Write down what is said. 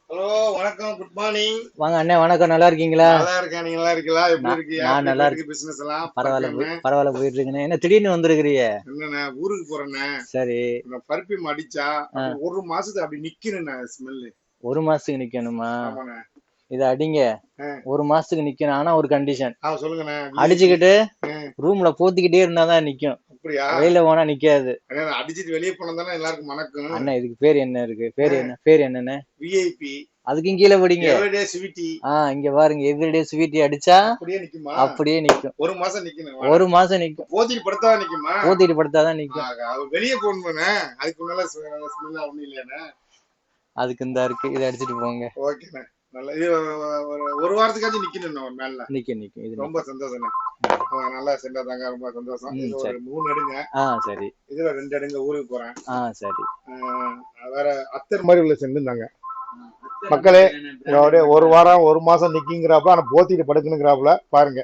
Hello, வணக்கம், good morning. வாங்க அண்ணே, வணக்கம். நல்லா இருக்கீங்களா? நல்லா இருக்கேன். நீங்க நல்லா இருக்கீங்களா? எப்படி இருக்கீங்க? நான் எப்படி நல்லா போயிட்டு இருக்கேன். இருக்கு பிசினஸ் எல்லாம்? பரவாயில்ல, பருப்பு பரவாயில்ல போயிட்டு இருக்குண்ணே. என்ன திடீர்னு வந்திருக்கிறிய? என்னண்ணே, ஊருக்கு போறேண்ணே. சரி. இந்த பருப்பி அடிச்சா அப்படி ஆ, 1 மாசத்துக்கு அப்படி நிக்கணுண்ணே ஸ்மெல்லு. 1 மாசத்துக்கு நிக்கணுமா? ஆமாண்ணே. இத அடிங்க. ஆ, 1 மாசத்துக்கு நிக்கணும். ஆனா ஒரு கண்டிஷன். சொல்லுங்கண்ணே. விஐபி. அடிச்சுக்கிட்டு ஆ, ரூம்ல போத்திக்கிட்டே இருந்தாதான் நிக்கும். அப்படியா? வெளியில போனா நிக்காது. அண்ணே, அடிச்சிட்டு வெளியே போனா தானே எல்லாருக்கும் மணக்கும். அண்ணா, இதுக்கு பேர் என்ன இருக்கு? பேர் என்னன்னு? விஐபி. அதுக்கும் கீழே படிங்க. Everyday sweetie. இங்க பாருங்க, எவ்ரிடே ஸ்வீட்டி அடிச்சா அப்படியே நிக்குமா? அப்படியே நிக்கும். 1 மாசம் நிக்கணும். 1 மாசம் நிக்கும். போத்திட்டு படுத்தா நிக்குமா? போத்திட்டு படுத்தாதான் நிக்கும். வெளியே போகணும்ண்ணே. அதுக்கு முன்னால ஸ்மெல் ஒண்ணும் இல்லையாண்ணே? அதுக்கு இந்த இருக்கு, இதை அடிச்சிட்டு போங்க. ஓகேண்ணே. நல்ல இது ஒரு வாரத்துக்காச்சும் நிக்கணும் ஒரு மேல. நிக்கும் நிக்கும். இது ரொம்ப நிக்கும். சந்தோஷண்ணே. நல்லா சென்றதாங்க, ரொம்ப சந்தோஷம். இது ஒரு சரி. 3 எடுங்க. சரி. இதுல 2 எடுங்க, ஊருக்கு போறேன். சரி. வேற அத்தர் மாதிரி உள்ள சென்றுந்தாங்க மக்களே. அப்படியே 1 வாரம் 1 மாசம் நிக்கிங்கிறாப்புல, ஆனா போத்திட்டு படுக்கணுங்கிறாப்புல பாருங்க.